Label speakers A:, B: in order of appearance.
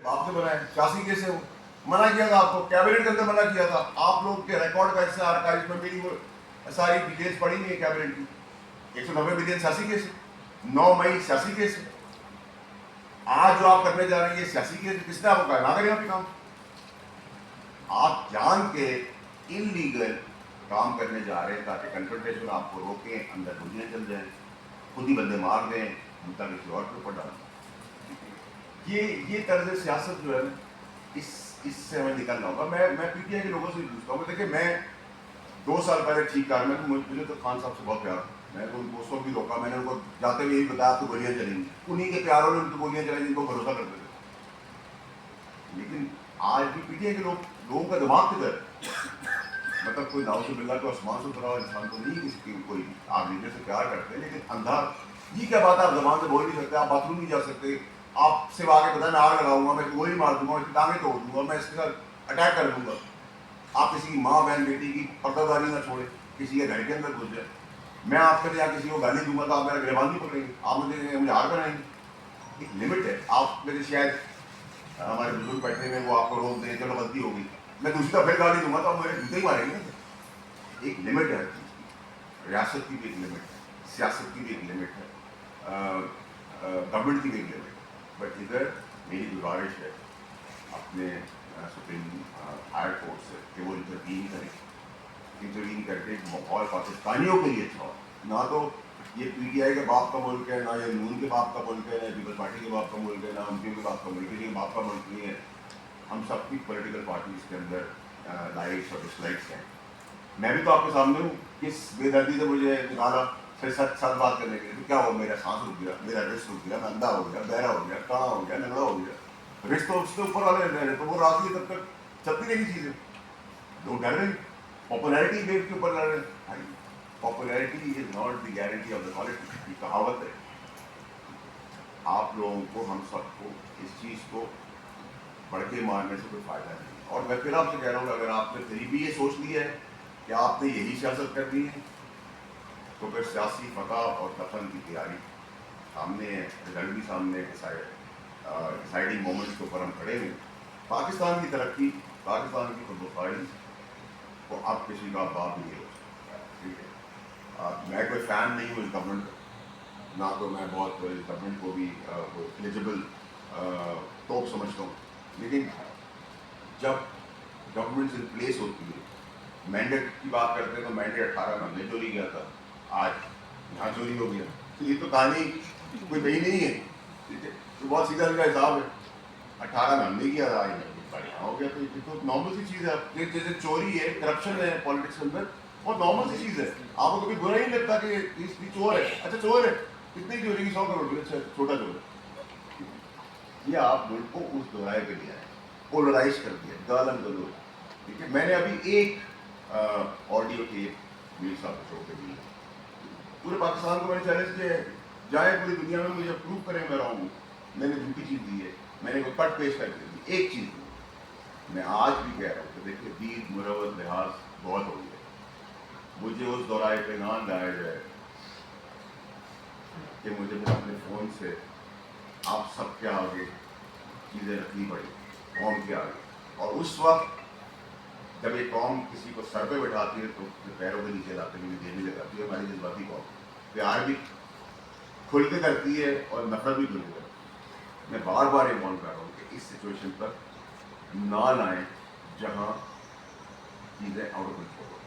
A: آپ نے بنایا سیاسی کیس ہے وہ منع کیا تھا آپ کو, کیبنٹ کے اندر منع کیا تھا. آپ لوگ کے ریکارڈ کا حصہ آرکائیو میں میری وہ ساری ڈیٹیلس پڑھی نہیں ہے کیبنٹ کی. 190 ملین سیاسی کیس ہے, 9 مئی سیاسی کیس ہے. آج جو آپ کرنے جا رہے ہیں یہ سیاسی کیس, کس نے آپ کو کہا نہ کریں آپ کام؟ آپ جان کے ان لیگل کام کرنے جا رہے ہیں تاکہ کنفرنٹیشن آپ کو روکیں, اندر گولیاں چل جائیں, خود ہی بندے مار دیں, ہم تک کسی اور کے اوپر ڈالیں. یہ طرز سیاست جو ہے اس سے ہمیں نکلنا ہوگا. میں پی ٹی آئی کے لوگوں سے پوچھتا ہوں. دیکھیں میں 2 سال پہلے ٹھیک کر مجھے تو خان صاحب سے بہت پیار, میں تو ان کو اس وقت بھی روکا, میں نے ان کو جاتے ہوئے یہی بتایا آپ کو گولیاں چلیں گی, انہیں کے پیاروں نے ان کو گولیاں چلیں جن کو بھروسہ کرتے تھے. لیکن آج بھی پی ٹی آئی کے لوگوں کا دماغ کدھر ہے؟ مطلب کوئی ناؤ سے بلّہ کو آسمان سے اترا ہوا انسان تو نہیں کسی کی کوئی آپ لیڈر سے پیار کرتے ہیں, لیکن اندھا یہ کیا بات ہے, آپ زبان سے بول نہیں سکتے, آپ باتھ روم نہیں جا سکتے, آپ سے آگے پتا میں آگ لگاؤں گا, میں گولی مار دوں گا, میں ٹانگیں توڑ دوں گا, میں اس کے ساتھ اٹیک کر دوں گا. آپ کسی کی ماں بہن بیٹی کی پردہ داری نہ چھوڑے, کسی کے گھر کے اندر گھس جائے. میں آپ کے یہاں کسی کو گالی دوں گا تو آپ میرا گریبان نہیں پکڑیں گے, آپ مجھے ہار بنائیں گے. ایک لمٹ ہے. آپ میرے شاید ہمارے بزرگ بیٹھے میں وہ آپ کو روک دیں, چلو غلطی ہوگی, میں دوسری طرف پھر گالی دوں گا تو آپ میرے جوتے ہی ماریں گے. ایک لمٹ ہے ہر چیز کی, ریاست کی بھی ایک لمٹ ہے, سیاست کی بھی ایک لمٹ ہے, گورنمنٹ کی بھی ایک لمٹ ہے. بٹ ادھر میری گزارش ہے اپنے سپریم ہائر کورٹ سے کہ وہ انٹروین کریں, انٹروین کر کے ماحول پاکستانیوں کے لیے اچھا ہو. نہ تو یہ پی ٹی آئی کے باپ کا ملک ہے, نہ یہ نون کے باپ کا ملک ہے, نہ پیپلز پارٹی کے باپ کا ملک ہے, نہ ایم پی کے باپ کا ملک ہے. یہ باپ کا ملک نہیں ہے. ہم سب کی پولیٹیکل پارٹیز کے اندر لائکس اور ڈس لائکس ہیں. میں بھی تو آپ کے سامنے ہوں, کس بے دردی سے مجھے نکالا سچ بات کرنے کے لیے. کیا ہو, میرا سانس رک گیا, میرا رسٹ رک گیا, میں اندھا ہو گیا, بہرا ہو گیا, کڑا ہو گیا, ننگڑا ہو گیا. رسٹ تو اس کے اوپر والے رہ رہے, تو وہ راضی ہے تب تک چلتی رہی چیزیں. لوگ ڈر رہے, پاپولیرٹی ویو کے اوپر لڑ رہے. Popularity is not the guarantee of the politics. یہ کہاوت ہے. آپ لوگوں کو, ہم سب کو اس چیز کو بڑھ کے مارنے سے کوئی فائدہ نہیں. اور میں پھر آپ سے کہہ رہا ہوں کہ اگر آپ نے پھر بھی یہ سوچ لیا ہے کہ آپ نے یہی سیاست کرنی ہے تو پھر سیاسی فتح اور دفن کی تیاری سامنے ہے, رزلٹ بھی سامنے ہے. ڈسائڈنگ مومنٹس کے اوپر ہم کھڑے ہیں. پاکستان کی ترقی, پاکستان کی خودمختاری کو اب کسی کا باپ نہیں ہو سکتا. ٹھیک ہے, میں کوئی فین نہیں ہوں اس گورنمنٹ کا, نہ تو میں بہت اس گورنمنٹ کو بھی ایلیجبل توپ سمجھتا ہوں. لیکن جب گورنمنٹ ان پلیس ہوتی ہے, مینڈیٹ کی بات کرتے ہیں تو مینڈیٹ 18 میں ہم نے چوری کیا تھا, آج یہاں چوری ہو گیا. تو یہ تو کہانی کوئی صحیح نہیں ہے. ٹھیک ہے, تو بہت سیدھا سیدھا حساب ہے. 18 میں ہم نے کیا تھا, آج یہاں ہو گیا. تو یہ تو نارمل سی چیز ہے. جیسے چوری ہے, کرپشن ہے پالیٹکس کے اندر, بہت نارمل سی چیز ہے. آپ کو کبھی برا ہی نہیں لگتا کہ اس کی چور ہے, اچھا چور ہے, کتنی چوری کی, 100 کروڑ کی, اچھا چھوٹا چور ہے. یہ آپ ملک کو اس دورائے پہ لیا ہے, پولرائز کر دیا, گالم گلوچ. ٹھیک ہے, میں نے ابھی ایک آڈیو ٹیپ میر صاحب کو چھوڑ کے دی ہے. پورے پاکستان کو میں نے چیلنج کیا ہے, جائے پوری دنیا میں مجھے پروو کریں میں رہا ہوں, میں نے جھوٹی چیز دی ہے, میں نے کوئی کٹ پیش کر کے دی, ایک چیز دی. میں آج بھی کہہ رہا ہوں کہ دیکھیے دید مروت لحاظ بہت ہو گیا. مجھے اس دورائے پہ نہ لایا جائے کہ مجھے اپنے فون سے آپ سب کے آگے چیزیں رکھنی پڑی, قوم کے آگے. اور اس وقت جب یہ قوم کسی کو سر پہ بٹھاتی ہے تو پیروں کے نیچے لاتے ہوئے دینے لگاتی ہے. ہماری جذباتی قوم پیار بھی کھل کے کرتی ہے اور نفرت بھی کھل کے کرتی ہے. میں بار بار یہ وارن کر رہا ہوں کہ اس سچویشن پر نہ لائیں جہاں چیزیں آؤٹ آف کنٹرول ہو.